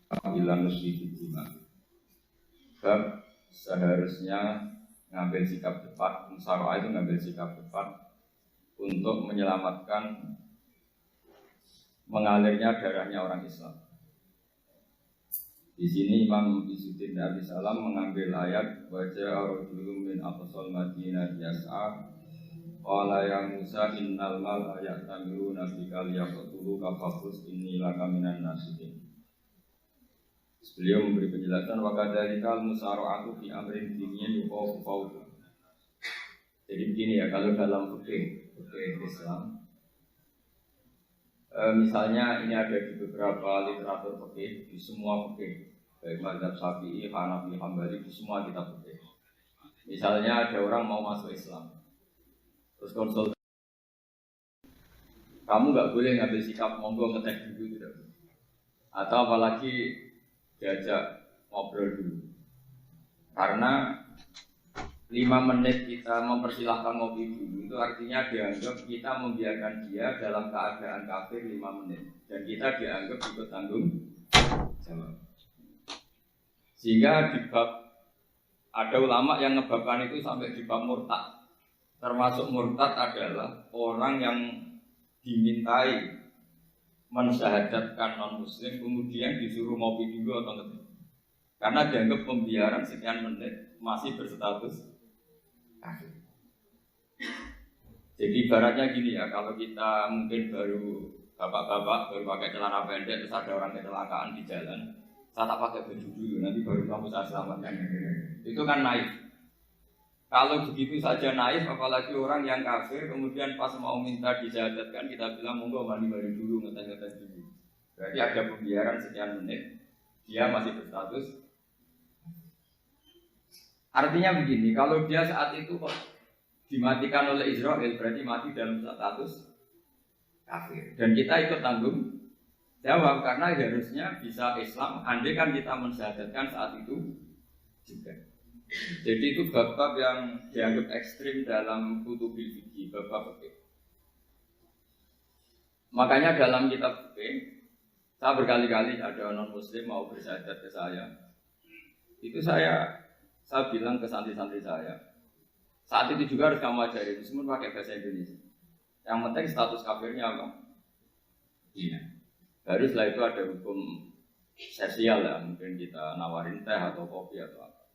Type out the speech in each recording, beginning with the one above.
Bilang musyriki bima. Sebab seharusnya ngambil sikap cepat, musyawarah itu ngambil sikap cepat untuk menyelamatkan mengalirnya darahnya orang Islam. Di sini Imam Izzuddin Abi Salam mengambil ayat wajah rajulun min aqsal Madinah yas'a qala ya Musa innal mal ya'tamiruna bika liyaqtuluka faqus inni laka minan nasihin. Beliau memberi penjelasan wa kadzalika al-musara'atu fi amrin diniyyin yuqafu fawqa. Jadi begini ya, kalau dalam fikih Islam misalnya ini ada di beberapa literatur fikih, di semua fikih, baik mazhab Syafi'i, Hanafi, Hambali, di semua kitab fikih. Misalnya ada orang mau masuk Islam, terus konsul, kamu nggak boleh ngambil sikap monggo ngetek dulu tidak, atau apalagi diajak ngobrol dulu, karena 5 menit kita mempersilahkan ngopi dulu itu artinya dianggap kita membiarkan dia dalam keadaan kafir 5 menit dan kita dianggap ikut tanggung jawab. Sehingga di bab ada ulama yang ngebabkan itu sampai di bab murtad. Termasuk murtad adalah orang yang dimintai mensyahadatkan non muslim kemudian disuruh ngopi dulu atau enggak. Karena dianggap pembiaran sekian menit masih berstatus kafir. Jadi ibaratnya gini ya, kalau kita mungkin baru bapak-bapak baru pakai celana pendek terus ada orang kecelakaan di jalan, saya tak pakai baju dulu, nanti baru kamu saya selamatkan. Itu kan naif. Kalau begitu saja naif, apalagi orang yang kafir kemudian pas mau minta disyahadatkan kita bilang monggo mandi-mandi dulu, ngetes-ngetes dulu. Berarti ada pembiaran sekian menit, dia masih berstatus. Artinya begini, kalau dia saat itu kok dimatikan oleh Israel berarti mati dalam status kafir. Dan kita ikut tanggung jawab karena harusnya bisa Islam andai kan kita mensyahadatkan saat itu juga. Jadi itu bab-bab yang dianggap ekstrim dalam kutubil fikih, bab-bab fikih. Makanya dalam kitab fikih saya berkali-kali ada non muslim mau bersyahadat ke saya. Itu saya bilang ke santri-santri saya, saat itu juga harus kamu ajarin, meskipun pakai bahasa Indonesia. Yang penting status kafirnya apa? Iya. Baru setelah itu ada hukum sosial ya, mungkin kita nawarin teh atau kopi atau apa.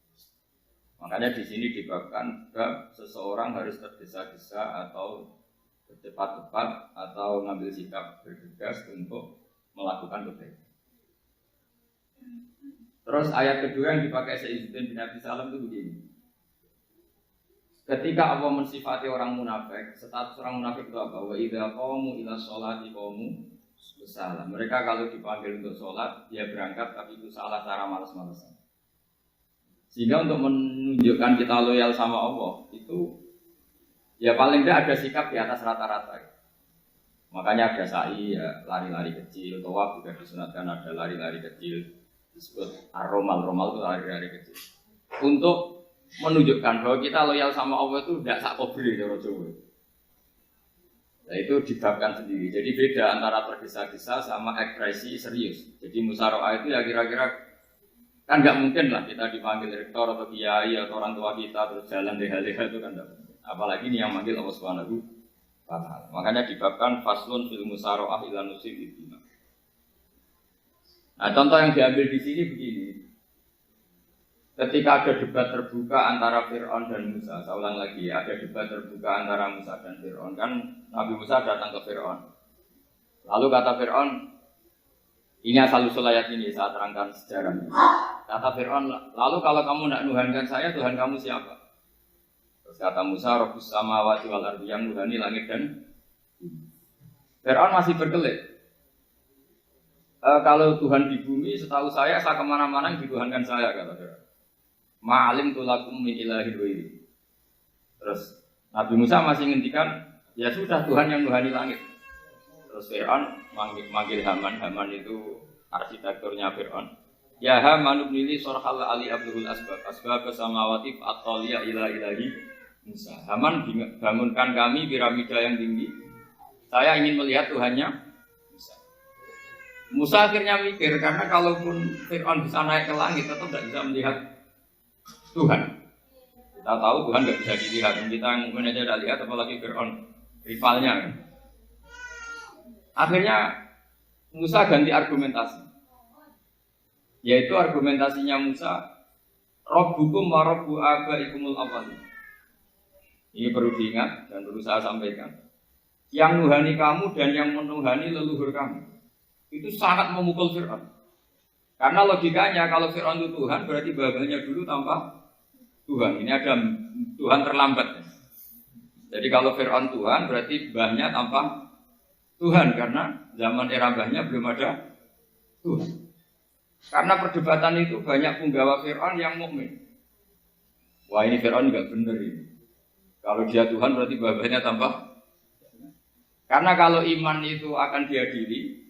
Makanya di sini dibabkan seseorang harus tergesa-gesa atau bercepat-cepat atau ngambil sikap bergegas untuk melakukan kebaikan. Terus ayat kedua yang dipakai Izzuddin bin Abi Salam itu begini. Ketika Allah mensifati orang munafik, status orang munafik itu apa? Wa idza qamu ila sholati qamu kusala. Mereka kalau dipanggil untuk sholat, dia berangkat tapi itu salah cara malas-malasan. Sehingga untuk menunjukkan kita loyal sama Allah, itu ya paling tidak ada sikap di atas rata-rata. Makanya ada sa'i, ya, lari-lari kecil, tawaf juga disunatkan ada lari-lari kecil. Disebut ar-romal itu lari-lari kecil untuk menunjukkan bahwa kita loyal sama Allah itu tidak sak kobri cara Jawa. Nah itu dibabkan sendiri. Jadi beda antara tergesa-gesa sama ekspresi serius. Jadi musyawarah itu ya kira-kira kan nggak mungkin lah kita dipanggil rektor atau kiai atau orang tua kita terus jalan leha-leha itu kan tidak mungkin. Apalagi ini yang manggil Allah Subhanahu wa ta'ala. Makanya dibabkan faslun fil musyawarah ila nusib ibina. Nah, contoh yang diambil di sini begini. Ketika ada debat terbuka antara Fir'aun dan Musa, saya ulang lagi, ada debat terbuka antara Musa dan Fir'aun. Kan Nabi Musa datang ke Fir'aun. Lalu kata Fir'aun, ini asal-usul ayat ini, saya terangkan sejarahnya. Kata Fir'aun, lalu kalau kamu nak nuhankan saya, Tuhan kamu siapa? Terus kata Musa, Rabbus samawati wal ardi, yang nuhani langit dan Fir'aun masih berkelit. Kalau Tuhan di bumi, setahu saya kemana-mana yang dituhankan saya, kata Fir'aun. Ma'alim tulakum min ilahi wairi. Terus Nabi Musa masih ngendikan, ya sudah Tuhan yang nuhani langit. Terus Fir'aun manggil Haman itu arsitekturnya Fir'aun. Ya Haman ibnili sorhal ali abdul asbab samawati fa'atoliya ila ilahi Musa. Haman bangunkan kami piramida yang tinggi. Saya ingin melihat Tuhannya Musa. Musa akhirnya mikir, karena kalaupun Fir'aun bisa naik ke langit, tetap tidak bisa melihat Tuhan. Kita tahu Tuhan tidak bisa dilihat, kita mungkin aja tidak lihat, apalagi Fir'aun, rivalnya. Akhirnya Musa ganti argumentasi, yaitu argumentasinya Musa, Rabbukum wa Rabbu abaikumul awwalin. Ini perlu diingat dan perlu saya sampaikan. Yang nuhani kamu dan yang menuhani leluhur kamu. Itu sangat memukul Fir'aun. Karena logikanya kalau Fir'aun itu Tuhan berarti babanya dulu tanpa Tuhan. Ini ada Tuhan terlambat. Jadi kalau Fir'aun Tuhan berarti bahnya tanpa Tuhan. Karena zaman era bahnya belum ada Tuhan. Karena perdebatan itu banyak penggawa Fir'aun yang mukmin. Wah ini Fir'aun nggak benar ini. Kalau dia Tuhan berarti babanya tanpa. Karena kalau iman itu akan diadili,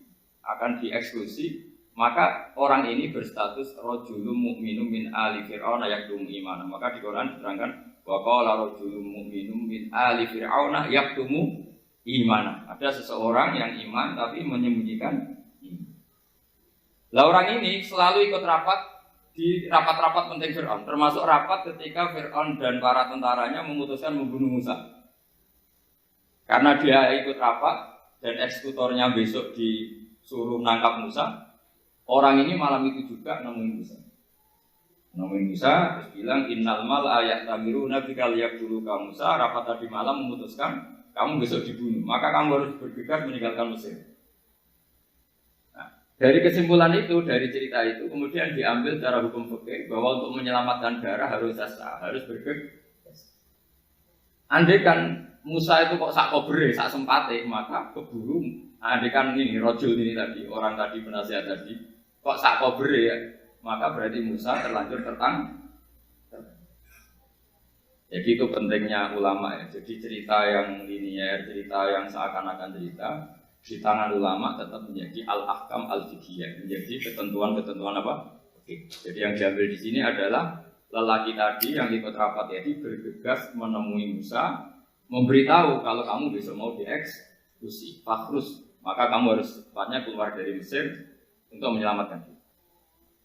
akan dieksklusi, maka orang ini berstatus rajulun mu'minun min ali fir'aun yaktumu iman. Maka di Quran diterangkan wa qala rajulun mu'minun min ali fir'aun yaktumu iman. Ada seseorang yang iman tapi menyembunyikan iman. Lah orang ini selalu ikut rapat di rapat-rapat penting Fir'aun, termasuk rapat ketika Fir'aun dan para tentaranya memutuskan membunuh Musa. Karena dia ikut rapat dan eksekutornya besok disuruh menangkap Musa, orang ini malam itu juga nemuin Musa. Nemuin Musa, terus bilang innal mal ayat tamiru nabikal yakdulu ka Musa. Rapat tadi malam memutuskan kamu besok dibunuh, maka kamu harus bergegas meninggalkan Mesir. Nah, dari kesimpulan itu, dari cerita itu kemudian diambil secara hukum fikih bahwa untuk menyelamatkan darah harus sah, harus bergegas. Andai kan Musa itu kok sak kobre, sak sempate, maka keburu. Andai kan ini rojul ini tadi, orang tadi penasihat tadi, kok sak kobre ya, maka berarti Musa terlanjur tertang. Jadi itu pentingnya ulama ya. Jadi cerita yang linier, cerita yang seakan-akan cerita di tangan ulama tetap menjadi al-ahkam al-fiqhiyah, menjadi ketentuan-ketentuan apa? Oke. Jadi yang diambil di sini adalah lelaki tadi yang ikut rapat tadi bergegas menemui Musa, memberitahu kalau kamu besok mau dieksekusi, fakrus, maka kamu harus secepatnya keluar dari Mesir untuk menyelamatkan diri.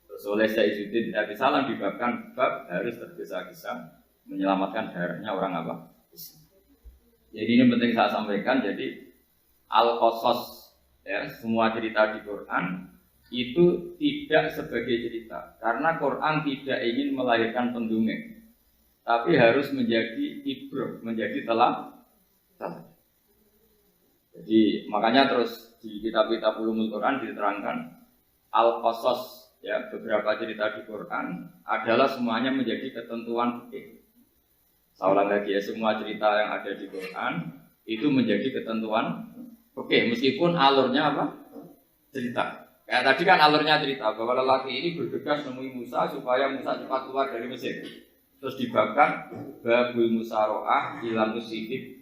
Terus oleh Syaizuddin Abi Salam dibabkan bab harus tergesa-gesa menyelamatkan darahnya orang apa? Jadi ini penting saya sampaikan. Jadi al-qasas ya, semua cerita di Quran itu tidak sebagai cerita, karena Quran tidak ingin melahirkan pendongeng, tapi harus menjadi ibrah, menjadi teladan. Jadi makanya terus di kitab-kitab ulumul Quran diterangkan al-qasas ya, beberapa cerita di Quran adalah semuanya menjadi ketentuan fikih. Saya ulang lagi ya, semua cerita yang ada di Quran itu menjadi ketentuan fikih, meskipun alurnya apa? Cerita. Kayak tadi kan alurnya cerita bahwa lelaki ini bergegas menemui Musa supaya Musa cepat keluar dari Mesir. Terus dibabkan babul musaroah ilan musibib.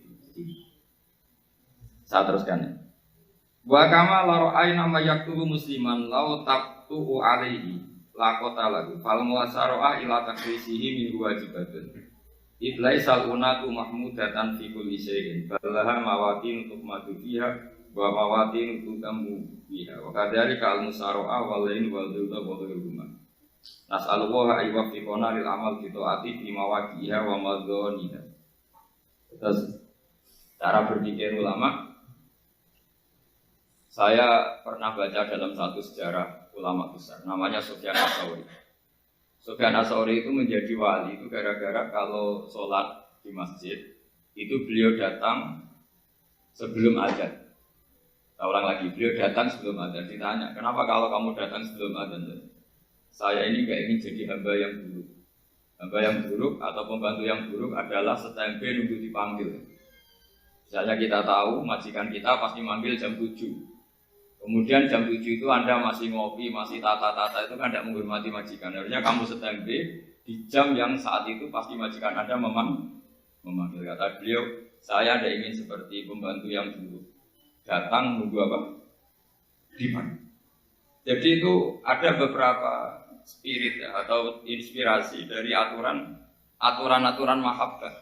Saya teruskan ya. Wa kama laro'ai nama yaktulu musliman lau tabtu'u alaihi lakota lagu fal musaroah ila takrisihi min wajibatun. Idlai salunatu mahmudatan fi kulli syai'in balaha mawatin untuk madu fiha wa mawatin untuk tamu fiha wa kadzalika al musaroah wal lain wal duta wa ghairuhuma. Nas'alullah aywafiqona lil amal bi taati fi mawaqiha wa madhaniha. Terus cara berpikir ulama, saya pernah baca dalam satu sejarah ulama besar namanya Sufyan Ats-Tsauri. Sufyan Ats-Tsauri itu menjadi wali itu gara-gara kalau sholat di masjid itu beliau datang sebelum adzan. Saya ulang lagi, beliau datang sebelum adzan. Ditanya, kenapa kalau kamu datang sebelum adzan? Saya ini gak ingin jadi hamba yang buruk. Hamba yang buruk atau pembantu yang buruk adalah setempe nunggu dipanggil. Misalnya kita tahu majikan kita pasti manggil jam 7. Kemudian jam 7 itu Anda masih ngopi, masih tata-tata, itu kan tidak menghormati majikan. Harusnya kamu setempe di jam yang saat itu pasti majikan Anda memanggil. Kata beliau, saya tidak ingin seperti pembantu yang buruk. Datang nunggu apa? Dipanggil. Jadi itu ada beberapa spirit ya, atau inspirasi dari aturan-aturan mahabbah.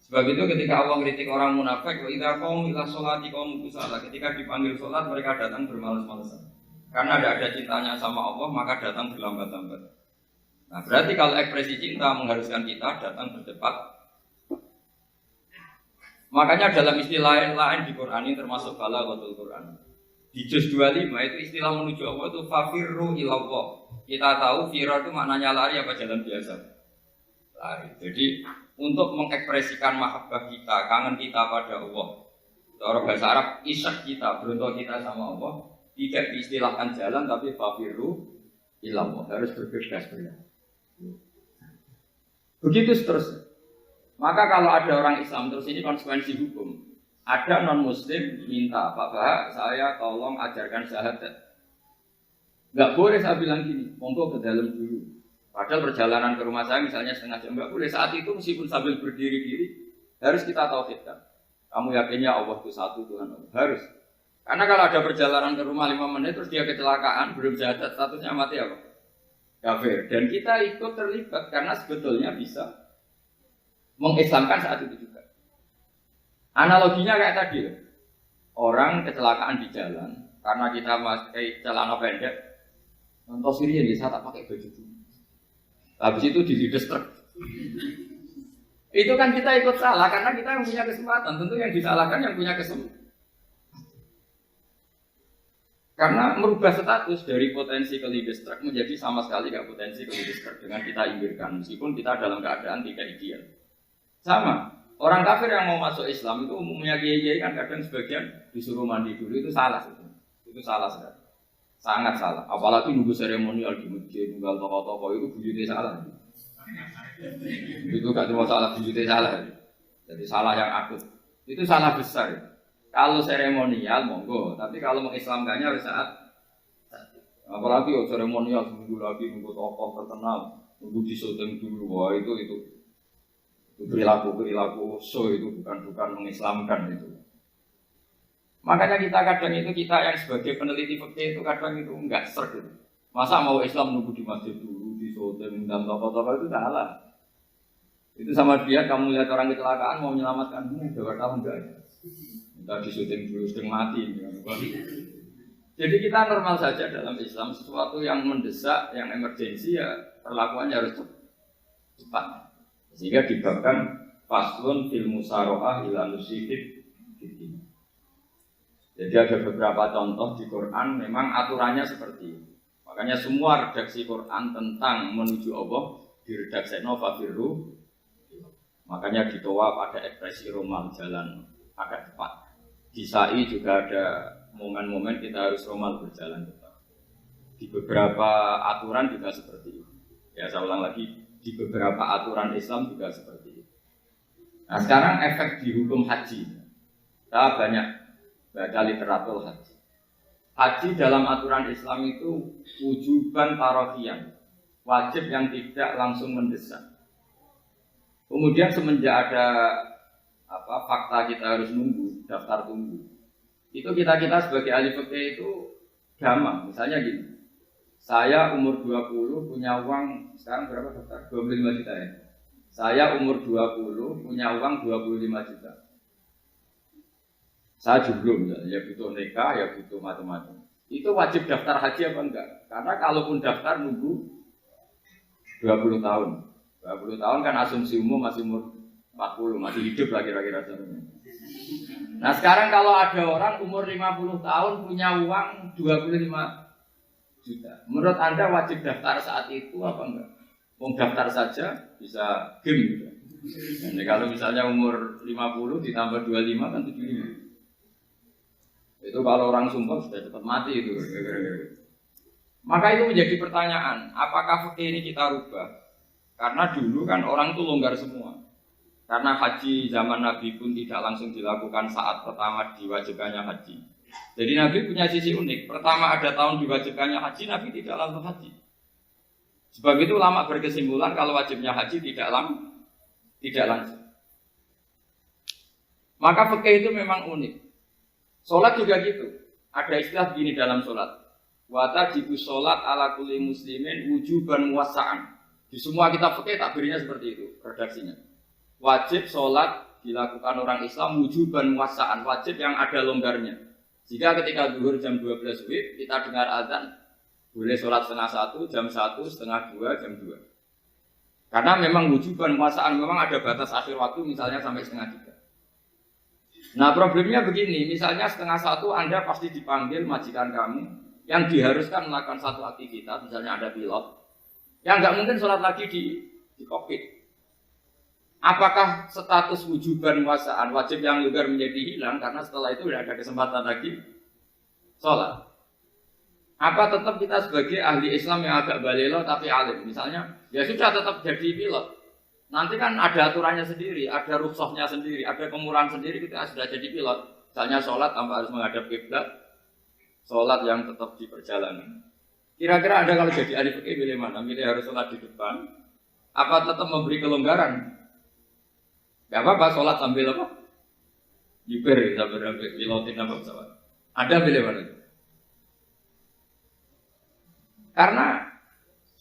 Sebab itu ketika Allah kritik orang munafik, wa idza qamu ila sholati qamu kusala, ketika dipanggil sholat mereka datang bermalas-malasan. Karena tidak ada cintanya sama Allah, maka datang berlambat-lambat. Nah, berarti kalau ekspresi cinta mengharuskan kita datang bercepat. Makanya dalam istilah lain di Quran ini termasuk balaghatul Quran. Di juz 25 itu istilah menuju Allah itu fafirru ilallah. Kita tahu firar itu maknanya lari apa jalan biasa. Lari. Jadi untuk mengekspresikan mahabbah kita, kangen kita pada Allah. Cara bahasa Arab, isyak kita, beruntung kita sama Allah, tidak diistilahkan jalan tapi fafirru ilallah. Harus bergegas bergerak. Begitu seterusnya. Maka kalau ada orang Islam terus ini konsekuensi hukum. Ada non Muslim minta, Pak Bah, saya tolong ajarkan syahadat. Nggak boleh saya bilang gini, monggo ke dalam dulu. Padahal perjalanan ke rumah saya misalnya setengah jam, nggak boleh. Saat itu meskipun sambil berdiri-diri harus kita tauhidkan. Kamu yakinnya Allah itu satu Tuhan Allah. Harus. Karena kalau ada perjalanan ke rumah 5 menit terus dia kecelakaan, belum syahadat, statusnya mati apa? Kafir. Dan kita ikut terlibat karena sebetulnya bisa mengislamkan saat itu juga. Analoginya kayak tadi loh. Orang kecelakaan di jalan karena kita pakai celana pendek, nonton sendiri ya, saya tak pakai baju itu. Habis itu dilides truk. Itu kan kita ikut salah karena kita yang punya kesempatan. Tentu yang disalahkan yang punya kesempatan. Karena merubah status dari potensi kelides truk menjadi sama sekali nggak potensi kelides truk dengan kita inggirkan meskipun kita dalam keadaan tidak ideal. Sama, orang kafir yang mau masuk Islam itu umumnya kiai-kiai kan kadang sebagian disuruh mandi dulu, itu salah. Itu salah sekali, sangat salah. Apalagi nunggu seremonial di masjid, nunggu tokoh-tokoh itu bujutnya salah. Itu gak cuma salah, bujutnya salah. Jadi salah yang akut. Itu salah besar. Kalau seremonial monggo, tapi kalau mengislamkannya harus saat. Apalagi seremonial nunggu lagi, nunggu tokoh terkenal, nunggu disyuting dulu, wah itu perilaku so itu bukan mengislamkan itu. Makanya kadang kita yang sebagai peneliti fikih itu kadang itu enggak serg gitu. Masa mau Islam nunggu di masjid dulu, di syuting dan tokoh-tokoh itu salah. Itu sama dia kamu lihat orang kecelakaan mau menyelamatkan ada wartawan enggak ada. Kita di syuting dulu sedang mati. Jadi kita normal saja dalam Islam, sesuatu yang mendesak, yang emergensi ya perlakuannya harus cepat. Sehingga dibabkan faslun fil musara'ah ila nusifid gitu. Jadi ada beberapa contoh di Quran memang aturannya seperti itu. Makanya semua redaksi Quran tentang menuju Allah diredaksikan fafirru. Makanya ditoa pada ekspresi romal jalan agak cepat. Di Sa'i juga ada momen-momen kita harus romal berjalan cepat. Di beberapa aturan juga seperti itu. Ya saya ulang lagi. Di beberapa aturan Islam juga seperti itu. Nah sekarang efek di hukum haji. Kita banyak baca literatur haji. Haji dalam aturan Islam itu wujuban tarofian, wajib yang tidak langsung mendesak. Kemudian semenjak ada fakta kita harus nunggu, daftar tunggu. Itu kita sebagai ahli fikih itu gampang. Misalnya gini. Saya umur 20 punya uang, sekarang berapa daftar? 25 juta ya. Saya umur 20 punya uang 25 juta. Saya jomblo ya butuh nikah, ya butuh macam-macam. Itu wajib daftar haji apa enggak? Karena kalaupun daftar nunggu 20 tahun. 20 tahun kan asumsi umum masih umur 40, masih hidup lah kira-kira. Nah sekarang kalau ada orang umur 50 tahun punya uang 25 juta. Menurut Anda wajib daftar saat itu apa enggak? Mau daftar saja bisa game gitu. Jadi kalau misalnya umur 50 ditambah 25 kan 75. Itu kalau orang sumpah sudah cepat mati itu. Maka itu menjadi pertanyaan, apakah fikih ini kita rubah? Karena dulu kan orang itu longgar semua. Karena haji zaman Nabi pun tidak langsung dilakukan saat pertama diwajibkannya haji. Jadi Nabi punya sisi unik. Pertama ada tahun diwajibkannya haji, Nabi tidak langsung haji. Sebab itu ulama berkesimpulan kalau wajibnya haji tidak langsung. Maka fikih itu memang unik. Sholat juga gitu. Ada istilah begini dalam sholat. Wa tajibu sholat ala kulli muslimin wujuban muwassa'an. Di semua kitab fikih takbirnya seperti itu, redaksinya. Wajib sholat dilakukan orang Islam wujuban muwassa'an, wajib yang ada longgarnya. Jika ketika zuhur jam 12 WIB kita dengar azan, boleh sholat setengah 1, jam 1, setengah 2, jam 2. Karena memang wujuban puasaan memang ada batas akhir waktu misalnya sampai setengah 3. Nah problemnya begini, misalnya setengah 1 Anda pasti dipanggil majikan kamu yang diharuskan melakukan satu aktivitas, misalnya ada pilot, yang nggak mungkin sholat lagi di kokpit. Apakah status wujuban puasaan wajib yang lugar menjadi hilang karena setelah itu tidak ada kesempatan lagi sholat? Apa tetap kita sebagai ahli Islam yang agak balelo tapi alim, misalnya, ya sudah tetap jadi pilot. Nanti kan ada aturannya sendiri, ada rukhsahnya sendiri, ada kemurahan sendiri kita sudah jadi pilot. Misalnya sholat tanpa harus menghadap kiblat, sholat yang tetap di perjalanan. Kira-kira Anda kalau jadi ahli fikih pilih mana? Pilih harus sholat di depan, apa tetap memberi kelonggaran? Gak apa-apa sholat sambil apa? Nyuper sambil pilotin apa pesawat. Anda pilih mana?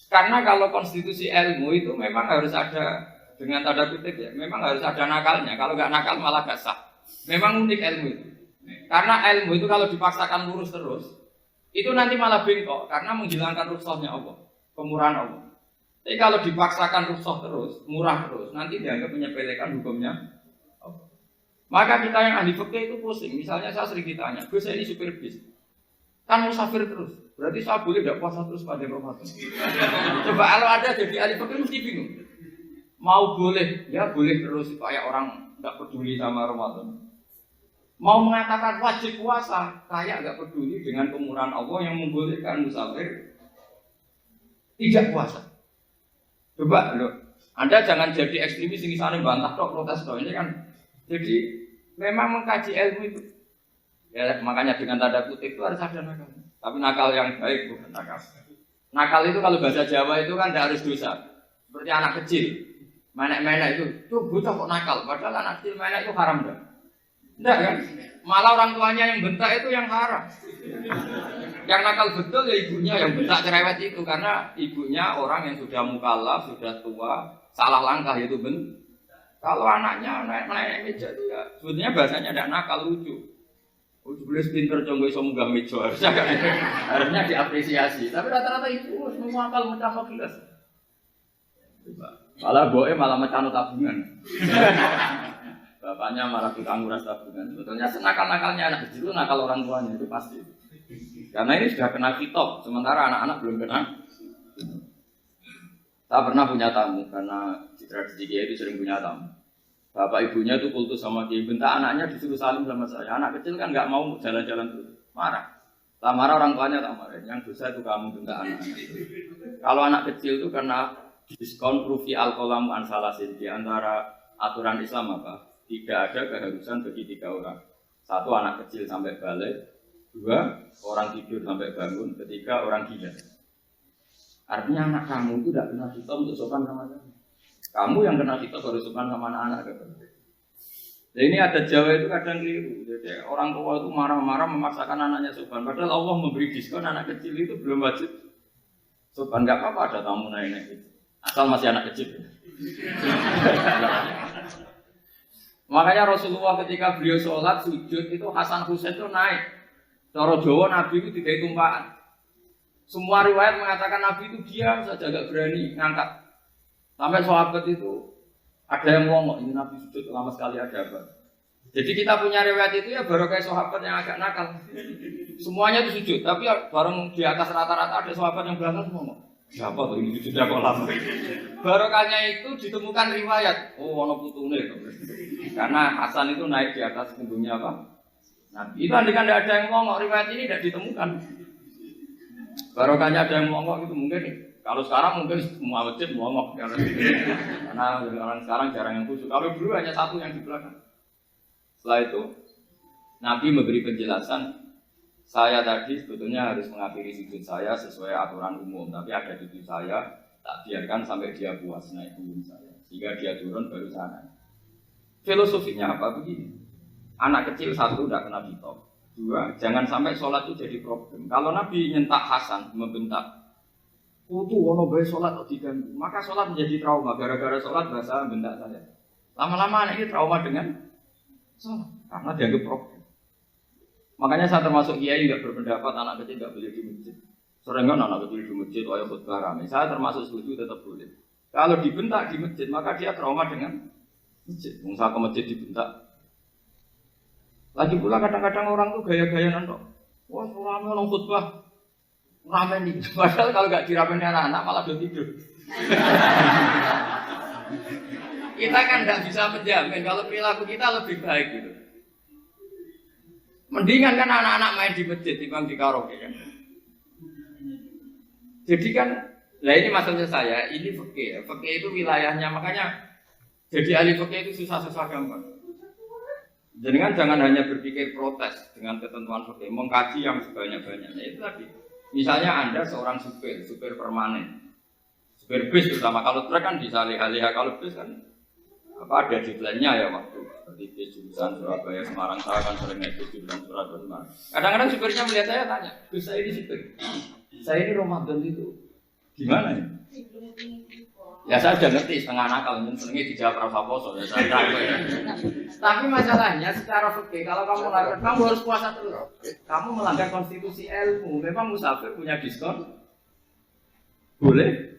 Karena kalau konstitusi ilmu itu memang harus ada dengan tanda kutip ya, memang harus ada nakalnya. Kalau nggak nakal malah gak sah. Memang unik ilmu itu. Karena ilmu itu kalau dipaksakan lurus terus, itu nanti malah bengkok karena menghilangkan rukhsahnya Allah, kemurahan Allah. Tapi kalau dipaksakan rukhsah terus, murah terus, nanti dianggap menyepelekan hukumnya Allah. Maka kita yang ahli fikih itu pusing. Misalnya saya sering ditanya, Gus saya ini supir bis, kan musafir terus. Berarti saya boleh tidak puasa terus pada Ramadan? Coba kalau ada jadi ahli fikih mesti bingung. Mau boleh, ya boleh terus kayak orang nggak peduli sama Ramadan. Mau mengatakan wajib puasa, kayak nggak peduli dengan kemurahan Allah yang membolehkan musafir tidak puasa. Coba loh, Anda jangan jadi ekstremis yang sana bantah tok protes tok ini kan. Jadi memang mengkaji ilmu itu. Ya makanya dengan tanda kutip itu harus ada nakal. Tapi nakal yang baik bukan nakal. Nakal itu kalau bahasa Jawa itu kan tidak harus dosa. Seperti anak kecil, menek-menek itu, tuh bocah kok nakal. Padahal anak kecil menek itu haram dah. Enggak kan? Malah orang tuanya yang bentak itu yang haram. Yang nakal betul ya ibunya yang bentak cerewet itu karena ibunya orang yang sudah mukallaf, sudah tua, salah langkah itu Kalau anaknya naik meja itu ya sebetulnya bahasanya tidak nakal, lucu. Boleh pinter conggo iso munggah meja harusnya diapresiasi. Tapi rata-rata itu semua akal mecah gelas. Malah boe malah mecah tabungan. Bapaknya malah tukang nguras tabungan. Sebetulnya senakal-nakalnya anak kecil itu nakal orang tuanya itu pasti. Karena ini sudah kena kitab, sementara anak-anak belum kena. Saya pernah punya tamu karena di tradisi Kiai itu sering punya tamu. Bapak ibunya itu kultus sama Kiai, bentak anaknya disuruh salim sama saya. Anak kecil kan nggak mau jalan-jalan terus, marah. Tak marah orang tuanya tak marah. Yang dosa itu kamu bentak anak-anak. Kalau anak kecil itu karena diskon rufi al-qalamu an salasin di antara aturan Islam apa? Tidak ada keharusan bagi 3 orang. 1 anak kecil sampai balik, 2 orang tidur sampai bangun, 3 orang gila. Artinya anak kamu itu tidak kena kita untuk sopan sama kamu. Kamu yang kena kita harus sopan sama anak-anak. Nah ini ada Jawa itu kadang keliru. Jadi orang tua itu marah-marah memaksakan anaknya sopan. Padahal Allah memberi diskon anak kecil itu belum wajib sopan. Gak apa-apa ada tamu naik-naik itu. Asal masih anak kecil. Makanya Rasulullah ketika beliau sholat sujud itu Hasan Husain itu naik. Cara Jawa Nabi itu tidak tumpahan. Semua riwayat mengatakan Nabi itu diam saja, gak berani ngangkat. Sampai sahabat itu ada yang ngomong, ini Nabi sujud lama sekali ada apa? Jadi kita punya riwayat itu ya baru kayak sahabat yang agak nakal. Semuanya itu sujud, tapi bareng di atas rata-rata ada sahabat yang belakang ngomong. Siapa tuh ini sujudnya kok lama? Barokahnya itu ditemukan riwayat. Oh, ono putune. Karena Hasan itu naik di atas punggungnya apa? Nabi. Itu andikan tidak ada yang ngomong, riwayat ini tidak ditemukan. Barokahnya ada yang ngomong itu mungkin. Kalau sekarang mungkin semua masjid ngomong karena orang sekarang jarang yang khusyuk. Kalau dulu hanya satu yang di belakang. Setelah itu Nabi memberi penjelasan, saya tadi sebetulnya harus mengakhiri sujud saya sesuai aturan umum, tapi ada cucu saya tak biarkan sampai dia puas naik punggung saya, sehingga dia turun baru sana. Filosofinya apa begini? Anak kecil 1 tidak kena hitop, 2 jangan sampai sholat itu jadi problem. Kalau Nabi nyentak Hasan membentak. Kutu ono bae sholat kok diganggu. Maka sholat menjadi trauma. Gara-gara sholat bahasa bentak saya. Lama-lama anak ini trauma dengan sholat karena dianggap problem. Makanya saya termasuk kiai nggak berpendapat anak kecil nggak boleh di masjid. Sering kan anak kecil di masjid, ayo khutbah ramai. Saya termasuk setuju tetap boleh. Kalau dibentak di masjid, maka dia trauma dengan masjid. Mungkin ke masjid dibentak. Lagi pula kadang-kadang orang tuh gaya-gayaan kok. Wah, ramai orang khutbah, ramai nih. Padahal kalau nggak diramein anak-anak malah belum tidur. Kita kan nggak bisa menjamin kalau perilaku kita lebih baik gitu. Mendingan kan anak-anak main di masjid dibanding di karaoke kan. Jadi kan, nah ini maksudnya saya, ini fikih. Fikih itu wilayahnya, makanya jadi ahli fikih itu susah-susah gampang. Jadi kan jangan hanya berpikir protes dengan ketentuan fikih, mengkaji yang sebanyak-banyaknya itu tadi. Misalnya Anda seorang supir permanen, supir bis terutama, kalau truk kan bisa lihat-lihat, kalau bis kan apa ada deadline-nya ya waktu seperti bis jurusan Surabaya Semarang, saya kan sering naik bis jurusan Surabaya Semarang. Kadang-kadang supirnya melihat saya tanya, Gus saya ini supir, saya ini Ramadan itu gimana ya? Ya saya udah ngerti setengah nakal, senengnya dijawab rasa poso ya saya tahu ya. Tapi masalahnya secara fikih kalau kamu melanggar, kamu harus puasa terus. Kamu melanggar konstitusi ilmu, memang musafir punya diskon? Boleh?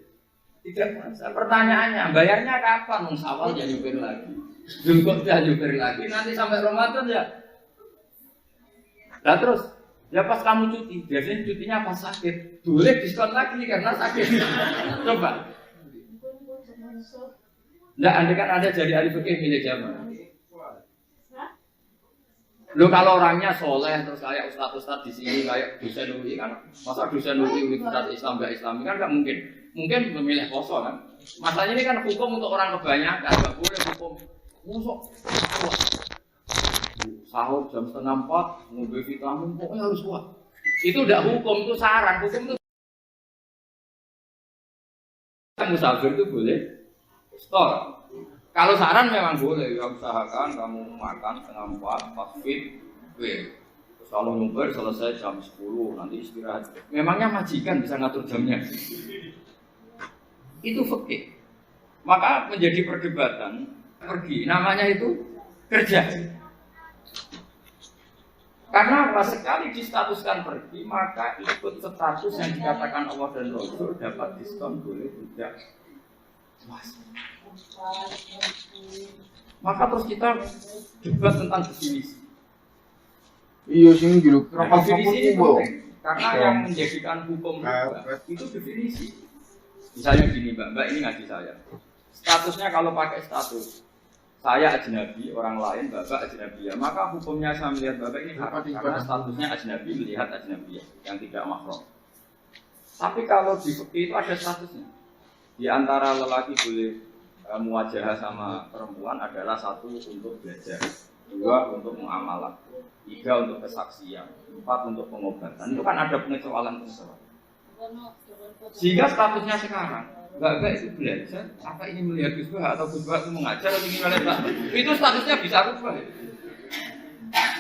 Tidak puasa. Pertanyaannya, bayarnya kapan? Awal ya nyupir lagi, jungkut ya nyupir lagi, nanti sampai Ramadan ya. Nah terus, ya pas kamu cuti, biasanya cutinya pas sakit, boleh diskon lagi karena sakit. Coba. Nggak, andai kan ada jadi ahli fikih milik zaman. Lo kalau orangnya soleh terus kayak ustadz di sini kayak dosen UI kan, masa dosen UI Universitas Islam nggak Islami kan nggak mungkin. Mungkin memilih poso kan. Masalahnya ini kan hukum untuk orang kebanyakan, nggak boleh hukum musuh. Sahur jam 3:30, ngombe vitamin, pokoknya harus kuat. Itu udah hukum, itu saran. Hukum itu musafir itu boleh store. Kalau saran memang boleh, ya usahakan kamu makan 3:30 pas fit. Terus kalau nyumpir selesai jam 10, nanti istirahat. Memangnya majikan bisa ngatur jamnya? Itu fikih. Maka menjadi perdebatan pergi, namanya itu kerja. Karena apa? Sekali distatuskan pergi, maka ikut status yang dikatakan Allah dan Rasul dapat diskon boleh tidak. Maka terus kita debat tentang definisi. Iya sini dulu. Definisi ini penting karena yang menjadikan hukum itu definisi. Misalnya gini mbak ini ngaji saya. Statusnya kalau pakai status saya ajnabi, orang lain bapak ajnabi ya, maka hukumnya saya melihat bapak ini haram karena statusnya ajnabi melihat ajnabi yang tidak mahram. Tapi kalau di fikih itu ada statusnya. Di antara lelaki boleh muwajahah sama perempuan adalah 1 untuk belajar, 2 untuk muamalah, 3 untuk kesaksian, 4 untuk pengobatan. Itu kan ada pengecualian. Sehingga statusnya sekarang Mbak itu belajar, apa ini melihat Gus Bah atau Gus Bah itu mengajar atau ini melihat Mbak, itu statusnya bisa rubah.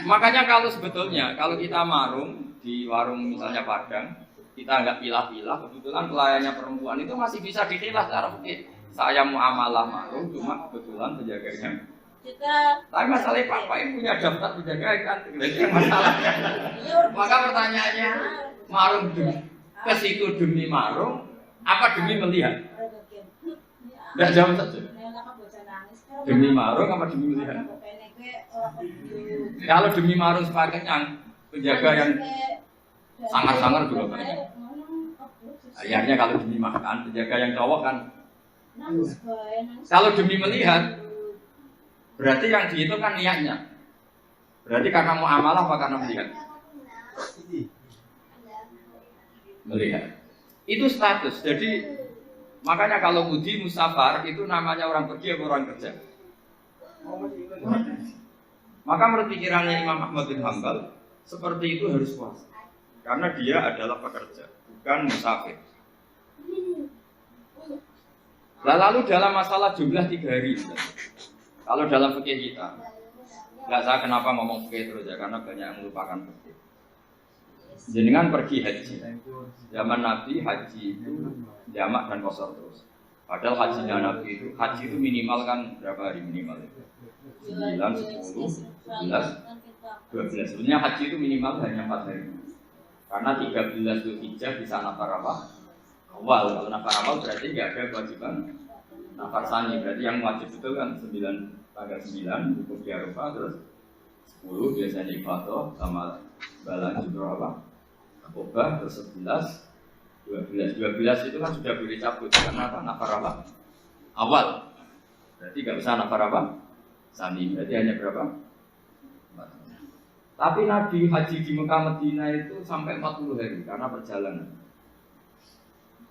Makanya kalau sebetulnya kalau kita marung di warung misalnya Padang, kita nggak pilah-pilah, kebetulan pelayannya perempuan itu masih bisa dihilah secara fikih. Saya muamalah marung, cuma kebetulan penjaganya. Tapi masalahnya Pak yang punya daftar penjaga kan, itu masalahnya. Maka pertanyaannya, marung ke situ demi marung, apa demi melihat? Tidak jawab saja. Demi marung apa demi melihat? Kalau demi marung sepakatnya penjaga yang sangar-sangar juga banyak. Akhirnya kalau demi makan, penjaga yang cowok kan. Kalau demi melihat, berarti yang dihitung kan niatnya. Berarti karena mau amalah apa karena melihat? Melihat. Itu status. Jadi makanya kalau mudi musafar itu namanya orang pergi atau orang kerja. Maka menurut pikirannya Imam Ahmad bin Hanbal seperti itu harus puasa. Karena dia adalah pekerja, bukan musafir. Lalu dalam masalah jumlah 3 hari. Kalau dalam fikih kita, nggak saya kenapa ngomong fikih terus ya, karena banyak yang melupakan fikih. Jenengan pergi haji. Zaman Nabi haji itu jamak dan qashar terus. Padahal hajinya Nabi itu, haji itu minimal kan berapa hari minimal itu? 9, 10, 11, 12. Sebenarnya haji itu minimal hanya 4 hari. Karena 13 Dzulhijjah bisa nafar apa? Awal. Kalau nafar awal berarti nggak ada kewajiban nafar sani. Berarti yang wajib itu kan 9 tanggal 9 wukuf di Arafah, terus 10 biasanya ifadah sama balan juga apa? Akobah, terus 11 12 itu kan sudah boleh cabut karena apa? Nafar apa? Awal. Berarti nggak usah nafar apa? Sani. Berarti hanya berapa? 4. Tapi Nabi haji di Mekah Medina itu sampai 40 hari karena perjalanan.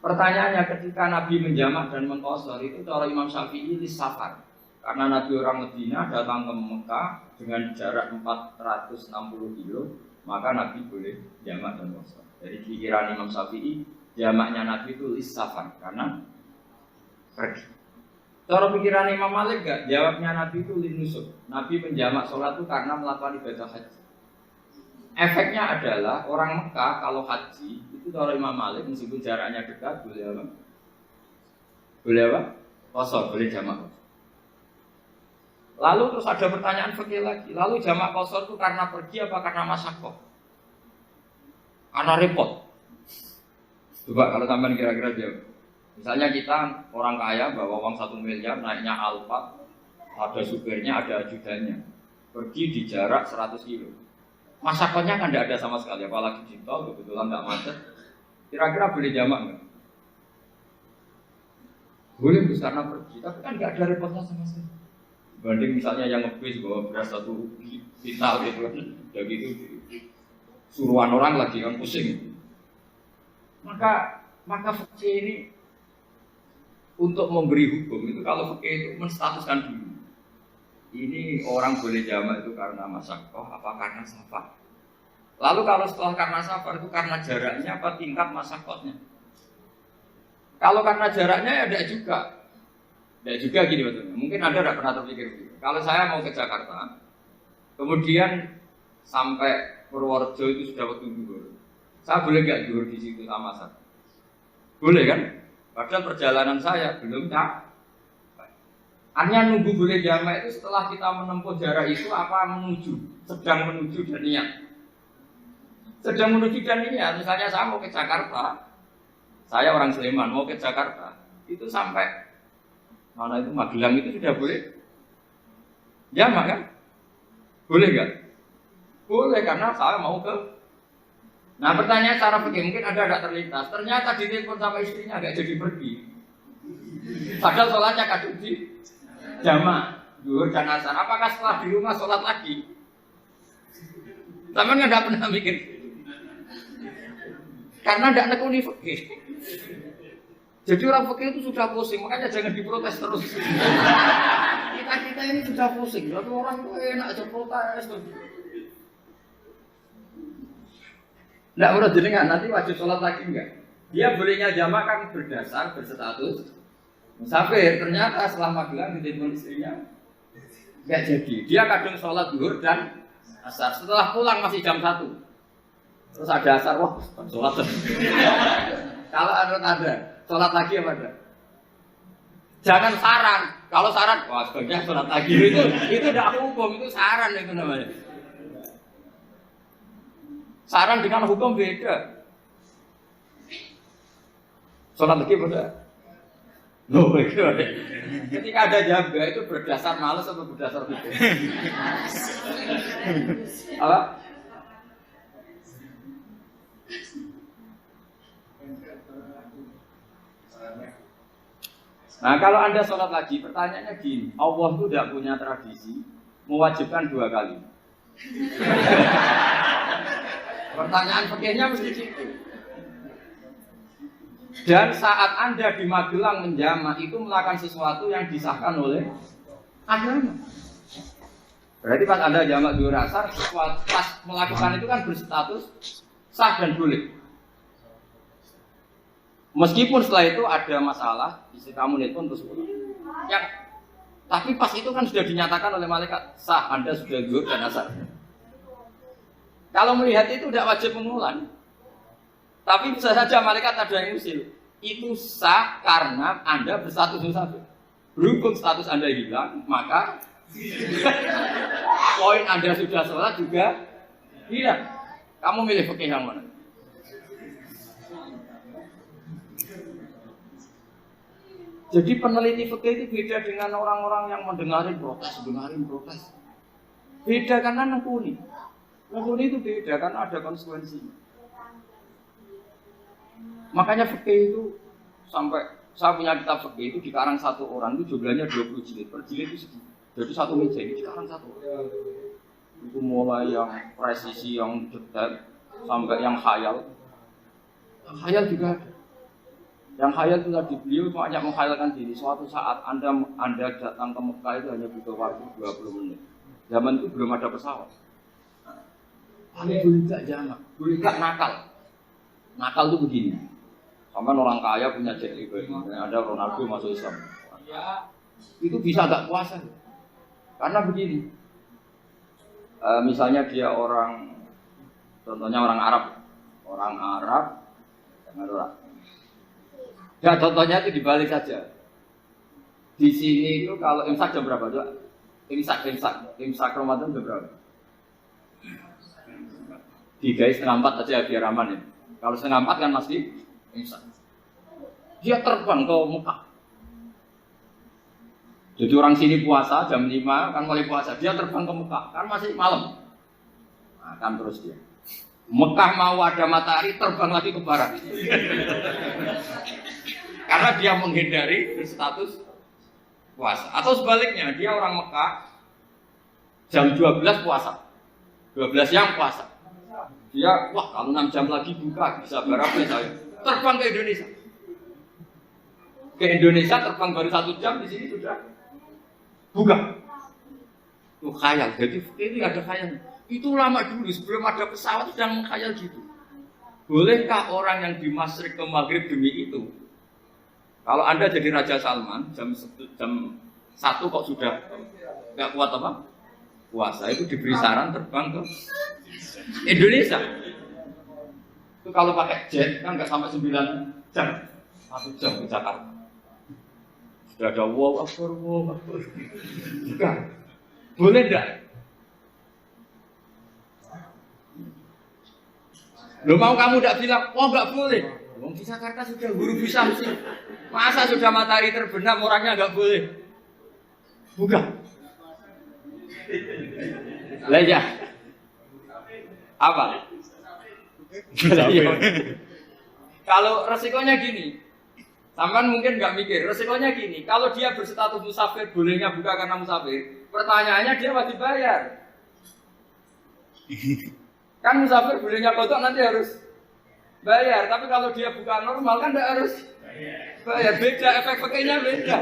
Pertanyaannya ketika Nabi menjamak dan mengqashar itu cara Imam Syafi'i ini safar. Karena Nabi orang Medina datang ke Mekah dengan jarak 460 kilo, maka Nabi boleh jamak dan qashar. Jadi pikiran Imam Syafi'i, jamaknya Nabi itu safar karena pergi. Cara pikiran Imam Malik enggak, jawabnya Nabi itu linusuk. Nabi menjamak sholat itu karena melakukan ibadah haji. Efeknya adalah orang Mekah kalau haji itu cara Imam Malik meskipun jaraknya dekat boleh apa? Boleh apa? Qashar, boleh jamak. Lalu terus ada pertanyaan fikih lagi. Lalu jamak qashar itu karena pergi apa karena masyaqqah? Karena repot. Coba kalau sampean kira-kira jawab. Misalnya kita orang kaya bawa uang 1 miliar naiknya Alphard, ada supirnya, ada ajudannya, pergi di jarak 100 kilo. Masyaqqahnya kan tidak ada sama sekali, apalagi di tol kebetulan tidak macet. Kira-kira boleh jamak nggak? Boleh terus karena pergi, tapi kan nggak ada repotnya sama sekali. Banding misalnya yang ngebis bawa beras 1 vital gitu kan, udah gitu suruhan orang lagi kan pusing. Maka fikih ini untuk memberi hukum itu kalau fikih itu menstatuskan dulu. Ini orang boleh jamak itu karena masyaqqah apa karena safar. Lalu kalau setelah karena safar itu karena jaraknya apa tingkat masyaqqahnya. Kalau karena jaraknya ya tidak juga. Tidak juga gini maksudnya. Mungkin Anda tidak pernah terpikir. Kalau saya mau ke Jakarta, kemudian sampai Purworejo itu sudah waktu zuhur. Saya boleh nggak zuhur di situ sama saya? Boleh kan? Padahal perjalanan saya belum capek. Hanya nunggu boleh jamak itu setelah kita menempuh jarak itu apa menuju, sedang menuju dan niat. Sedang menuju dan niat. Misalnya saya mau ke Jakarta, saya orang Sleman mau ke Jakarta, itu sampai mana itu Magelang itu sudah boleh jamak kan? Boleh nggak? Boleh karena saya mau ke. Nah pertanyaan secara fikih mungkin ada agak terlintas. Ternyata ditelepon sama istrinya agak jadi pergi. Padahal sholatnya kadung di jamak, zuhur dan asar. Apakah setelah di rumah sholat lagi? Sama nggak pernah mikir. Karena tidak nekuni fikih. Jadi orang fikih itu sudah pusing, makanya jangan diprotes terus. Kita ini sudah pusing. Lalu orang itu enak aja protes. Tidak menurut jenengan nanti wajib sholat lagi enggak? Dia bolehnya jamak kan berdasar berstatus musafir. Ternyata setelah Magelang ditelepon istrinya enggak jadi. Dia kadang sholat zuhur dan asar. Setelah pulang masih jam 1. Terus ada asar, wah sholat. Kalau ada sholat lagi apa enggak? Jangan saran. Kalau saran, wah sebaiknya sholat lagi itu tidak hukum, itu saran itu namanya. Saran dengan hukum beda. Sholat lagi pada. Loh, beda. Ketika ada jaga itu berdasar malas atau berdasar hukum? Apa? Nah kalau Anda sholat lagi, pertanyaannya gini, Allah itu tidak punya tradisi mewajibkan 2 kali. Pertanyaan fikihnya mesti gitu. Dan saat Anda di Magelang menjamak itu melakukan sesuatu yang disahkan oleh agama. Berarti pas Anda jamak zuhur asar, pas melakukan itu kan berstatus sah dan boleh. Meskipun setelah itu ada masalah, istri kamu nelpon terus pulang. Tapi pas itu kan sudah dinyatakan oleh malaikat sah, Anda sudah zuhur dan asar. Kalau melihat itu tidak wajib mengulang. Tapi bisa saja malaikat ada yang usil. Itu sah karena Anda berstatus musafir. Berhubung status Anda hilang, maka Poin Anda sudah sholat juga hilang. Kamu milih fikih yang mana? Jadi peneliti fikih itu beda dengan orang-orang yang mendengarin protes. Beda karena nekuni. Nekuni itu beda karena ada konsekuensinya. Makanya fikih itu sampai saya punya kitab fikih itu dikarang satu orang itu jumlahnya 20 jilid. Per jilid itu segini. Jadi satu meja ini dikarang satu orang. Itu mulai yang presisi, yang detail sampai yang khayal. Yang khayal juga ada. Yang khayal itu tadi beliau banyak menghayalkan diri. Suatu saat Anda datang ke Mekah itu hanya butuh waktu 20 menit. Zaman itu belum ada pesawat. Boleh gak jamak, boleh gak nakal. Nakal itu begini. Sampai orang kaya punya jet pribadi. Ada Ronaldo masuk Islam. Itu bisa gak puasa. Karena begini. Misalnya dia contohnya orang Arab. Jangan orang. Ya contohnya itu dibalik saja. Di sini itu kalau imsak jam berapa coba? Imsak Ramadan jam berapa? 3:30 aja biar aman ya. Kalau 3:30 kan masih imsak. Dia terbang ke Mekah. Jadi orang sini puasa jam 5 kan mulai puasa. Dia terbang ke Mekah kan masih malam. Nah, kan terus dia. Mekah mau ada matahari terbang lagi ke barat. Karena dia menghindari berstatus puasa. Atau sebaliknya, dia orang Mekah jam 12 puasa. 12 siang puasa. Dia, wah kalau 6 jam lagi buka, bisa berapa saya? Terbang ke Indonesia. Ke Indonesia terbang baru 1 jam, di sini sudah buka. Itu khayal, jadi ini ada khayal. Itu lama dulu, sebelum ada pesawat sedang mengkhayal gitu. Bolehkah orang yang di Masyriq ke Maghrib demi itu? Kalau Anda jadi Raja Salman, jam 1 kok sudah nggak kuat apa? Puasa, itu diberi saran terbang ke Indonesia. Itu kalau pakai jet kan nggak sampai 9 jam, 1 jam ke Jakarta. Sudah ada wow akbar. Bukan. Boleh enggak? Lo mau kamu enggak bilang, wah enggak boleh. Wong di Jakarta sudah guru bisa sih. Masa sudah matahari terbenam orangnya enggak boleh? Bukan. Lah ya. Apa? Kalau resikonya gini, sampean mungkin nggak mikir, resikonya gini, kalau dia berstatus musafir, bolehnya buka karena musafir, pertanyaannya dia wajib bayar. Kan musafir bolehnya kodok nanti harus bayar, tapi kalau dia buka normal kan nggak harus bayar, beda, efek-efeknya beda.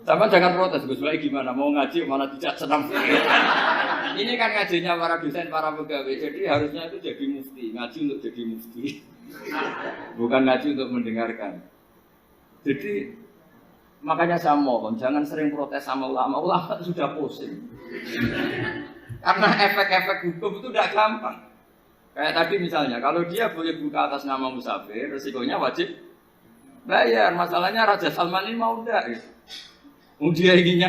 Sama jangan protes, Gus Baik gimana? Mau ngaji malah tidak senang. Ini kan ngajinya para dosen, para pegawai. Jadi harusnya itu jadi mufti, ngaji untuk jadi mufti. Bukan ngaji untuk mendengarkan. Jadi makanya saya mohon jangan sering protes sama ulama. Ulama sudah pusing. Karena efek-efek hukum itu tidak gampang. Kayak tadi misalnya, kalau dia boleh buka atas nama musafir, resikonya wajib bayar. Masalahnya Raja Salman ini mau enggak? Gitu. Dia inginnya.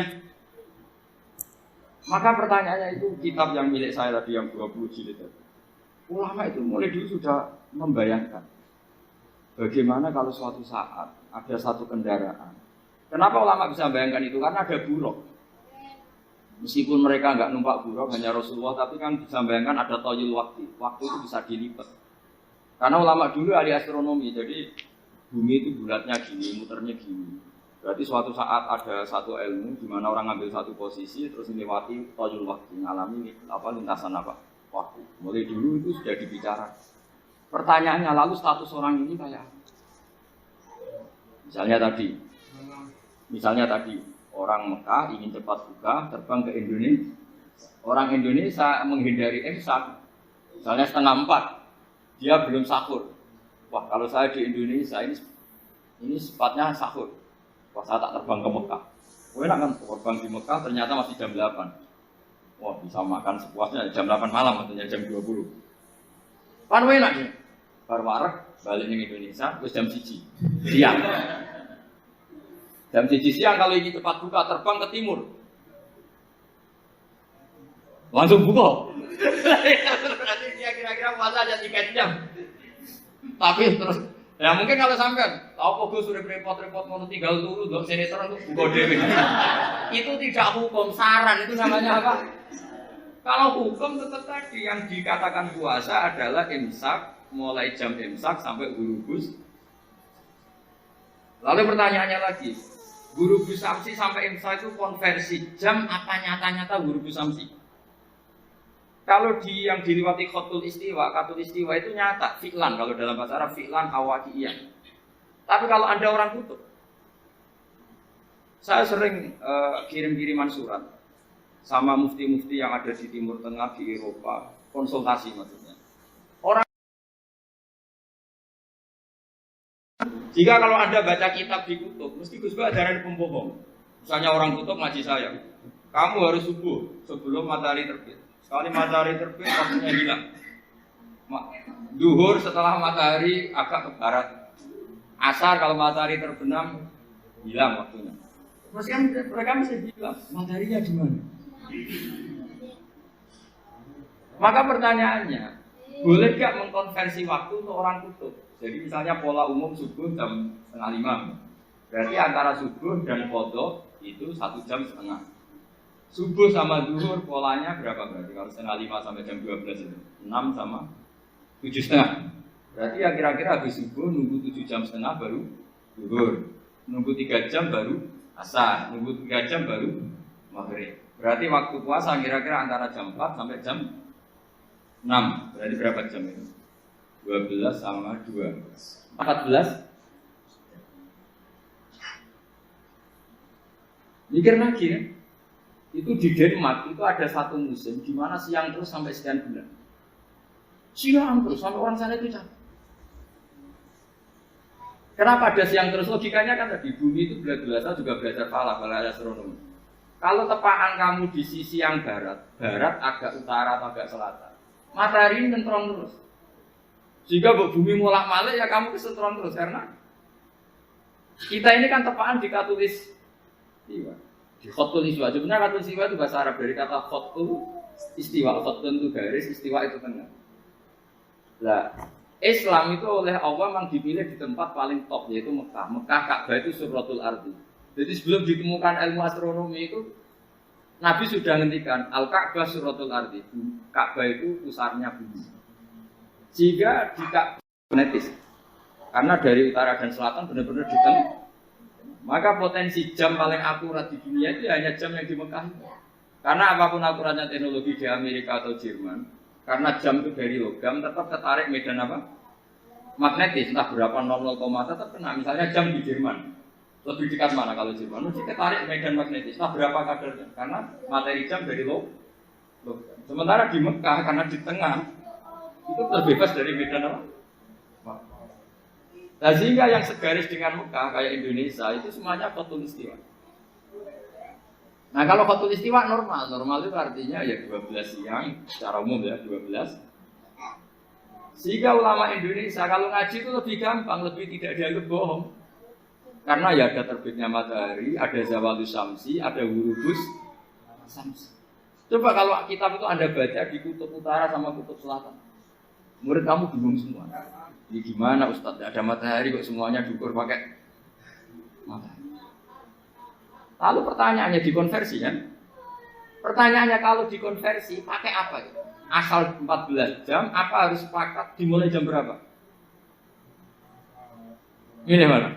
Maka pertanyaannya itu kitab yang milik saya tadi yang 20 jilid tadi. Ulama itu mulai dulu sudah membayangkan bagaimana kalau suatu saat ada satu kendaraan. Kenapa ulama bisa membayangkan itu? Karena ada buruk. Meskipun mereka nggak numpak buruk, hanya Rasulullah, tapi kan bisa membayangkan ada toyul waktu. Waktu itu bisa dilipat. Karena ulama dulu ahli astronomi, jadi bumi itu bulatnya gini, muternya gini. Berarti suatu saat ada satu ilmu di mana orang ambil satu posisi terus melewati toyul waktu, mengalami lintasan waktu. Mulai dulu itu sudah dibicara. Pertanyaannya lalu status orang ini kayak misalnya tadi orang Mekah ingin cepat buka terbang ke Indonesia. Orang Indonesia menghindari imsak. Misalnya 3:30 dia belum sahur. Wah kalau saya di Indonesia ini sepatnya sahur. Wah saya tak terbang ke Mekah. Enak kan terbang di Mekah ternyata masih jam 8. Wah bisa makan sepuasnya jam 8 malam artinya jam 20. Kan enak ya. Baru warek balik ke Indonesia terus jam 1 siang. Jam 1 siang kalau ini cepat buka terbang ke timur. Langsung buka. Berarti dia kira-kira puasa aja 3 jam. Tapi terus, ya mungkin kalau sampean, tahu kok sudah repot-repot mau tinggal dulu, dok sinetron tuh buka dewi. Itu tidak hukum, saran itu namanya apa? Kalau hukum tetap tadi yang dikatakan puasa adalah imsak, mulai jam imsak sampai gurubus. Lalu pertanyaannya lagi, gurubus samsi sampai imsak itu konversi jam apa nyata-nyata gurubus samsi? Kalau yang diliwati khotul istiwa itu nyata, fi'lan, kalau dalam bahasa Arab fi'lan awakiyah. Tapi kalau ada orang kutub, saya sering kirim-kiriman surat sama mufti-mufti yang ada di Timur Tengah, di Eropa, konsultasi maksudnya. Jika kalau Anda baca kitab di kutub, mesti Gus Bah ajaran pembohong. Misalnya orang kutub ngaji saya, kamu harus subuh sebelum matahari terbit. Sekali matahari terbit, waktunya hilang. Duhur setelah matahari agak ke barat. Asar kalau matahari terbenam, hilang waktunya. Terus kan mereka mesti bilang, mataharinya di mana? Maka pertanyaannya, boleh gak mengkonversi waktu untuk orang kutub? Jadi misalnya pola umum subuh jam 4:30. Berarti antara subuh dan qadha itu 1 jam setengah. Subuh sama zuhur polanya berapa berarti? Kalau 4:30 sampai jam 12 itu 6 sama 7:30. Berarti ya kira-kira habis subuh nunggu 7 jam setengah baru zuhur. Nunggu 3 jam baru asar. Nunggu 3 jam baru maghrib. Berarti waktu puasa kira-kira antara jam 4 sampai jam 6. Berarti berapa jam itu? 12 sama 2 14. Mikir lagi kan? Itu di Denmark itu ada satu musim di mana siang terus sampai sekian bulan. Siang terus sampai orang sana itu capek. Kenapa ada siang terus? Logikanya kan tadi bumi itu belajar juga belajar falak, belajar astronomi. Kalau tepaan kamu di sisi yang barat agak utara atau agak selatan, matahari ini nentron terus. Jika bumi molak-malik ya kamu kesetron terus karena kita ini kan tepaan di katulis. Iya. Di khotul istiwa, sebenarnya khotul istiwa itu bahasa Arab dari kata khotul istiwa, khotul itu garis, istiwa itu tengah. Nah, Islam itu oleh Allah memang dipilih di tempat paling top yaitu Mekah. Mekah Ka'bah itu suratul ardi. Jadi sebelum ditemukan ilmu astronomi itu Nabi sudah ngendikan Al-Ka'bah suratul ardi. Ka'bah itu pusarnya bumi. Jika di Ka'bah magnetis, karena dari utara dan selatan benar-benar di tengah. Maka potensi jam paling akurat di dunia itu hanya jam yang di Mekah. Karena apapun akuratnya teknologi di Amerika atau Jerman, karena jam itu dari logam tetap tertarik medan apa? Magnetis, entah berapa 00, tetap kena. Misalnya jam di Jerman, lebih dekat mana kalau Jerman? Mesti tertarik medan magnetis, entah berapa kadarnya. Karena materi jam dari logam. Sementara di Mekah, karena di tengah, itu terbebas dari medan apa? Nah, sehingga yang segaris dengan Mekah kayak Indonesia itu semuanya khotul istiwa. Nah kalau khotul istiwa normal itu artinya ya 12 siang secara umum ya 12. Sehingga ulama Indonesia kalau ngaji itu lebih gampang, lebih tidak dianggap bohong. Karena ya ada terbitnya matahari, ada zawalus samsi, ada wurubus samsi. Coba kalau kitab itu Anda baca di kutub utara sama kutub selatan, murid kamu bingung semua. Ini gimana Ustadz? Ada matahari kok semuanya diukur pakai matahari. Lalu pertanyaannya dikonversi kan? Pertanyaannya kalau dikonversi pakai apa ya? Asal 14 jam, apa harus sepakat dimulai jam berapa? Ini mana?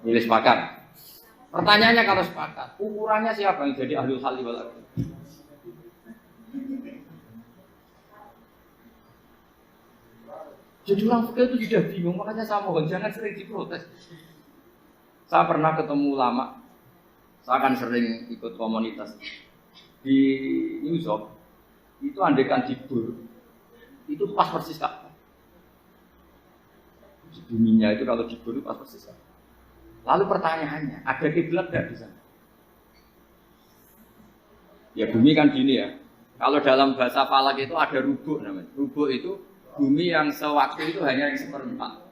Milih sepakat. Pertanyaannya kalau sepakat, ukurannya siapa yang jadi ahlul halli wal aqd? Jadi orang fikih itu sudah bingung, makanya saya mohon jangan sering diprotes. Saya pernah ketemu ulama, saya kan sering ikut komunitas di New York. Itu andekan dibur, itu pas persis Ka'bah. Buminya itu kalau dibur itu pas persis Ka'bah. Lalu pertanyaannya, ada kiblat tidak di sana? Ya bumi kan gini ya. Kalau dalam bahasa falak itu ada rubuk namanya. Rubuk itu bumi yang sewaktu itu hanya yang 1/4.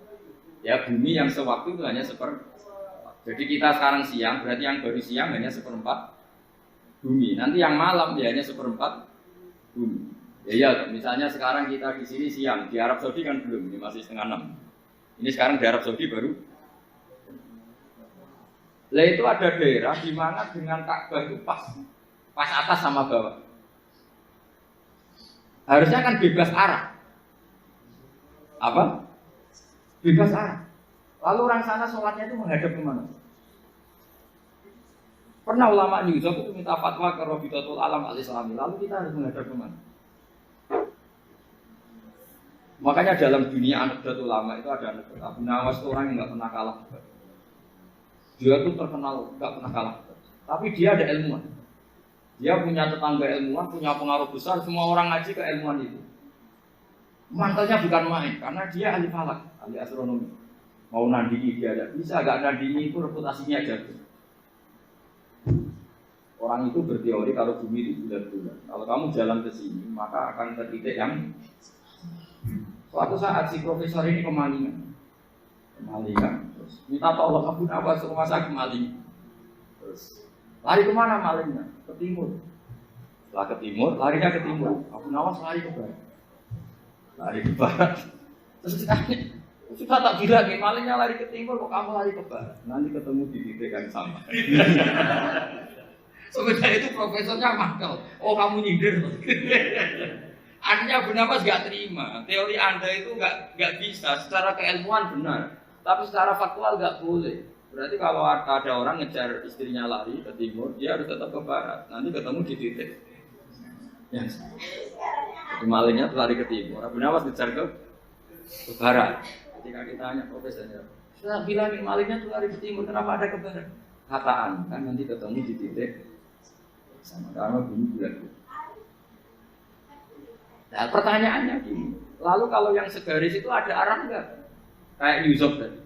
Ya bumi yang sewaktu itu hanya jadi kita sekarang siang, berarti yang baru siang hanya seperempat bumi. Nanti yang malam ya hanya seperempat bumi. Ya, misalnya sekarang kita di sini siang, di Arab Saudi kan belum, ini masih setengah 6. Ini sekarang di Arab Saudi baru. Lah itu ada daerah di mana dengan Ka'bah itu pas atas sama bawah. Harusnya kan bebas arah. Apa? Bebas arah. Lalu orang sana sholatnya itu menghadap kemana? Pernah ulama New York itu minta fatwa ke Rabitatul Alam Al-Islami. Lalu kita harus menghadap kemana? Makanya dalam dunia anekdot ulama itu ada anekdot Abu Nawas itu orang yang nggak pernah kalah. Dia tuh terkenal nggak pernah kalah. Tapi dia ada ilmuwan. Dia punya tetangga ilmuwan, punya pengaruh besar. Semua orang ngaji ke ilmuwan itu. Mantelnya bukan main, karena dia ahli falak, ahli astronomi. Mau nandingi dia ada bisa, gak nandingi itu reputasinya jatuh. Orang itu berteori kalau bumi itu bulat-bulat. Kalau kamu jalan ke sini, maka akan ke titik yang suatu saat si profesor ini kemalingan, terus minta tolong Abu Nawas rumah saya kemalingan. Terus lari kemana malingnya? Ke timur. Setelah ke timur, larinya ke timur. Abu Nawas lari ke barat. Lari ke barat. Terus ditanya, sudah tak bilang nih, malingnya lari ke timur, kok kamu lari ke barat? Nanti ketemu di titik yang sama. Sebenarnya itu profesornya mangkel. Oh kamu nyindir. Artinya Abu Nawas gak terima. Teori Anda itu gak bisa. Secara keilmuan benar, tapi secara faktual gak boleh. Berarti kalau ada orang ngejar istrinya lari ke timur, dia harus tetap ke barat. Nanti ketemu di titik yang sama. Jadi malingnya lari ke timur, Abu Nawas ngejar ke barat. Ketika kita tanya profesornya, saya bilangin malingnya tuh lari ke timur, kenapa ada ke barat? Kataan, kan nanti ketemu di titik sama, karena bumi bulat. Nah, pertanyaannya gini, lalu kalau yang segaris itu ada arah enggak? Kayak New York tadi.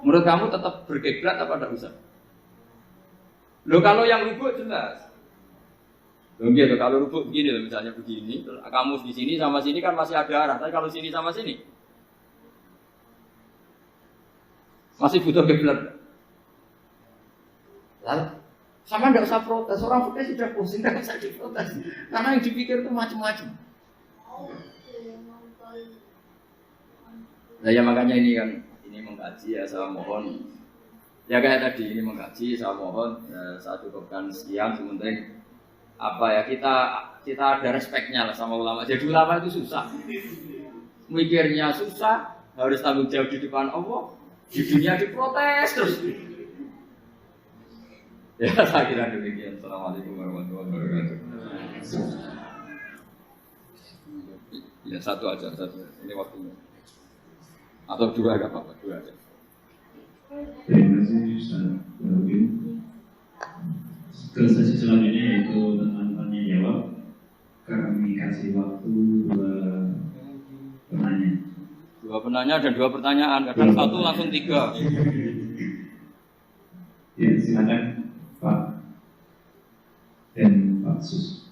Menurut kamu tetap berkiblat apa enggak usah? Loh kalau yang rubuk jelas. Loh gitu, kalau rubuk begini loh, misalnya begini, kamu di sini sama sini kan masih ada arah, tapi kalau sini sama sini masih butuh kiblat. Lalu sama enggak usah protes, orang protes sudah pusing, enggak usah diprotes. Karena yang dipikir itu macam-macam. Nah ya makanya ini kan, ini mengkaji ya saya mohon. Ya kayak tadi ini mengkaji saya mohon saya cukupkan sekian sementing apa ya kita ada respeknya lah sama ulama. Jadi ulama itu susah, mikirnya susah, harus tanggung jawab di depan Allah, di dunia diprotes terus. Ya saya kira demikian. Assalamualaikum warahmatullahi wabarakatuh. Ya satu aja, ini waktunya. Atau dua, enggak apa-apa, dua aja. Terima kasih Ustaz Robin. Ke sesi selanjutnya yaitu teman-temannya jawab. Kami kasih waktu dua penanya. Dua penanya dan dua pertanyaan, kadang satu langsung tiga. Ya silakan Pak dan Pak Sus.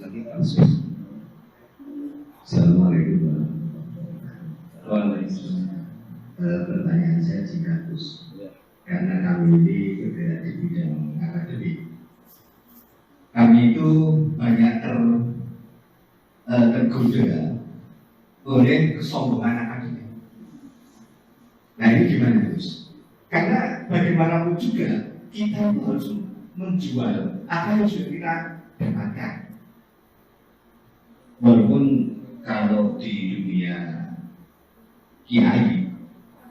Lagi Pak Sus. Assalamualaikum warahmatullahi wabarakatuh. Pertanyaan saya singkat Gus, karena kami ini bergerak di bidang akademik. Kami itu banyak tergoda oleh kesombongan akademik. Nah ini gimana Gus? Karena bagaimanapun juga kita harus menjual apa yang sudah kita dapatkan. Walaupun kalau di dunia kiai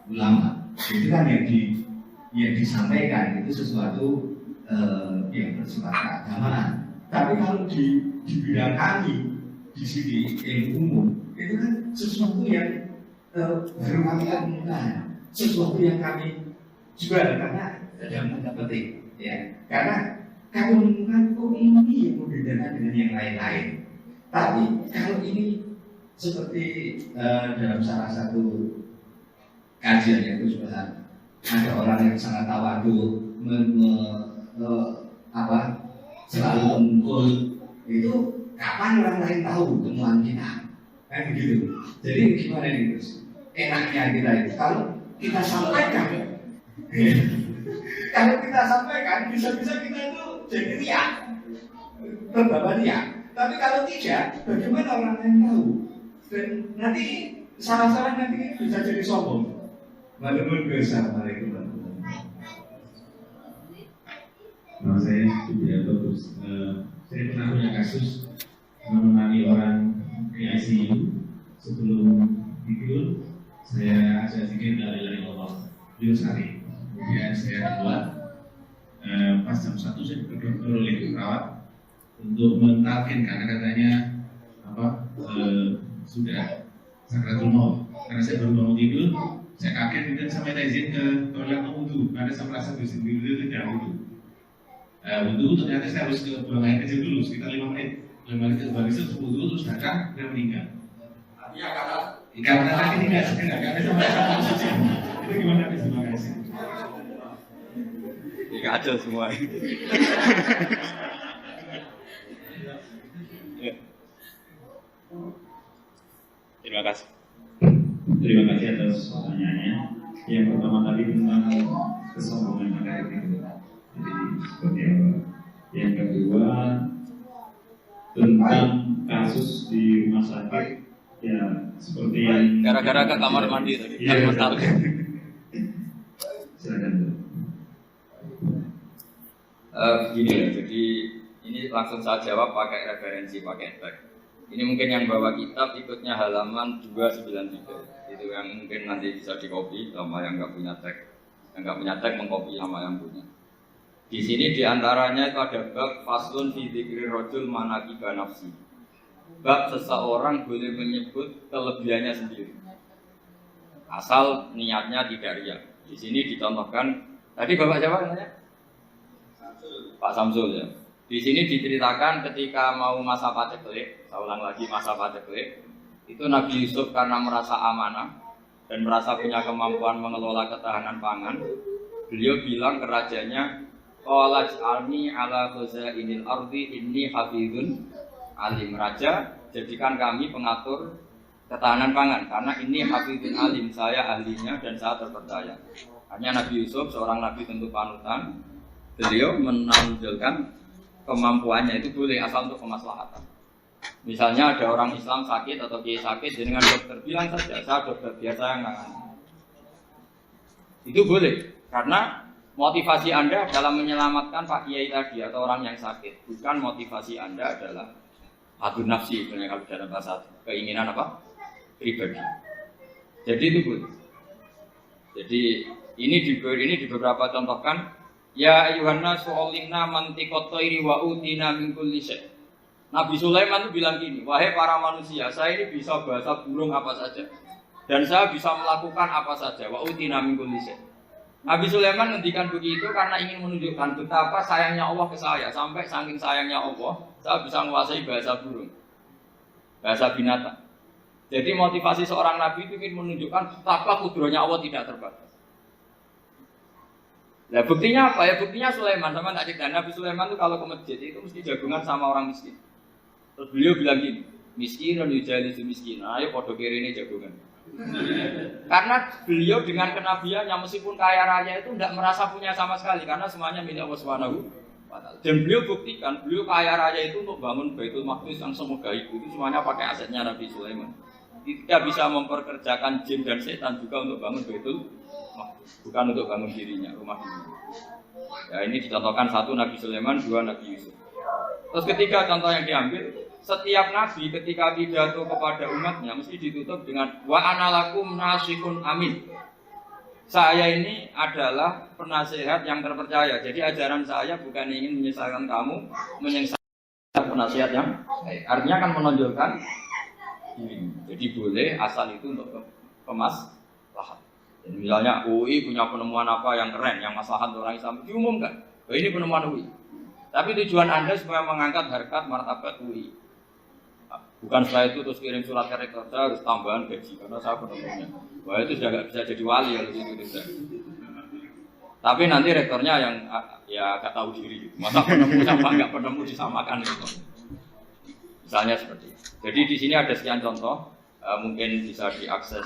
ulama itu kan yang disampaikan itu sesuatu yang bersifat keagamaan. Tapi kalau di bidang kami di sini ilmu umum itu kan sesuatu yang baru kami temukan, sesuatu yang kami jual karena dalam tanda petik, ya. Karena kami menemukan ini yang membedakan dengan yang lain-lain. Tapi kalau ini seperti dalam salah satu kajian itu sudah ada orang yang sangat tawadu selalu kumpul, itu kapan orang lain tahu temuan kita? Kan begitu. Jadi gimana nih terus? Enaknya kita itu kalau kita sampaikan, kalau kita sampaikan bisa-bisa kita itu jadi riak, beberapa riak. Tapi kalau tidak, bagaimana orang lain tahu? Dan nanti salah-salah nanti bisa jadi sombong. Assalamualaikum warahmatullahi wabarakatuh. Nama saya Subianto, terus saya pernah punya kasus menemani orang di ICU sebelum tidur. Saya zikir la ilaha illallah beliau sehari. Kemudian saya keluar pas jam 1 saya ditegur oleh perawat untuk mentalkin karena katanya sudah sakratul maut. Karena saya baru bangun tidur, saya kaget kemudian saya minta izin ke toilet mau wudhu karena saya merasa bersin dulu itu tidak wudhu. Wudhu ternyata saya harus ke buang air kecil dulu sekitar 5 menit. 5 menit kembali saya wudhu terus datang dan meninggal. Artinya karena kaki tidak karena sama suci. Itu gimana nih? Terima kasih. kacau semua. Terima kasih. Terima kasih atas pertanyaannya. Yang pertama tadi tentang kesombongan akademik itu. Jadi seperti apa? Yang kedua tentang kasus di rumah sakit, ya seperti yang gara-gara ke kamar mandi tadi. Iya. Silakan. Begini ya, jadi ini langsung saya jawab pakai referensi, pakai tag. Ini mungkin yang bawa kitab ikutnya halaman 293. Itu yang mungkin nanti bisa dikopi sama yang nggak punya tag. Yang nggak punya tag mengkopi sama yang punya. Di sini diantaranya itu ada bab faslun fi dzikri rajul manaqiba nafsi. Bab seseorang boleh menyebut kelebihannya sendiri. Asal niatnya tidak riya. Di sini dicontohkan, tadi Bapak siapa namanya? Pak Samsul ya. Di sini diceritakan ketika mau masa paceklik, saya ulang lagi masa paceklik, itu Nabi Yusuf karena merasa amanah dan merasa punya kemampuan mengelola ketahanan pangan, beliau bilang ke rajanya, qala ij'alni ala khazainil ardi inni hafizun alim. Raja, jadikan kami pengatur ketahanan pangan karena ini hafizun alim, saya ahlinya dan saya terpercaya. Hanya Nabi Yusuf, seorang nabi tentu panutan, beliau menonjolkan kemampuannya itu boleh asal untuk kemaslahatan. Misalnya ada orang Islam sakit atau kiai sakit, dengan dokter bilang saja, saya dokter biasa yang nangani. Itu boleh, karena motivasi Anda dalam menyelamatkan Pak Kiai tadi atau orang yang sakit, bukan motivasi Anda adalah hadur nafsi, sebenarnya kalau dalam bahasa keinginan apa? Pribadi. Jadi itu boleh. Jadi ini di beberapa contohkan. Ya ayuhan nasu ulimna mantiqat thairi wa utina min kulli syai'. Nabi Sulaiman itu bilang gini, wahai para manusia, saya ini bisa bahasa burung apa saja dan saya bisa melakukan apa saja. Wa utina min kulli syai'. Nabi Sulaiman ngendikan begitu karena ingin menunjukkan betapa sayangnya Allah ke saya, sampai saking sayangnya Allah, saya bisa menguasai bahasa burung, bahasa binatang. Jadi motivasi seorang nabi itu ingin menunjukkan betapa kudrohnya Allah tidak terbatas. Nah buktinya apa ya? Buktinya Sulaiman, sama tak cerita Nabi Sulaiman itu kalau ke masjid itu mesti jagungan sama orang miskin. Terus beliau bilang gini, miskin dan yujalisu miskin, ayo podo kiri ini jagungan. Karena beliau dengan kenabiannya meskipun kaya raya itu tidak merasa punya sama sekali karena semuanya milik Allah Subhanahu wa Ta'ala. Dan beliau buktikan, beliau kaya raya itu untuk bangun Baitul Maqdis yang semoga itu semuanya pakai asetnya Nabi Sulaiman. Tidak bisa memperkerjakan jin dan setan juga untuk bangun Baitul Maqdis, bukan untuk bangun dirinya, rumah dirinya. Ya ini dicontohkan satu Nabi Sulaiman, dua Nabi Yusuf. Terus ketiga contoh yang diambil, setiap nabi ketika pidato kepada umatnya mesti ditutup dengan wa analakum nasihun amin. Saya ini adalah penasihat yang terpercaya. Jadi ajaran saya bukan ingin menyesatkan kamu, menyesatkan penasihat yang baik. Artinya kan menonjolkan diri. Jadi boleh asal itu untuk kemaslahat. Jadi misalnya UI punya penemuan apa yang keren, yang maslahat orang Islam diumumkan. Oh, ini penemuan UI. Tapi tujuan Anda supaya mengangkat harkat martabat UI. Bukan setelah itu terus kirim surat ke rektor, saya harus tambahan gaji karena saya penemunya. Wah itu sudah nggak bisa jadi wali kalau itu tidak. Tapi nanti rektornya yang ya agak tahu diri, masa penemu sama nggak penemu disamakan gitu. Misalnya seperti itu. Jadi di sini ada sekian contoh, mungkin bisa diakses.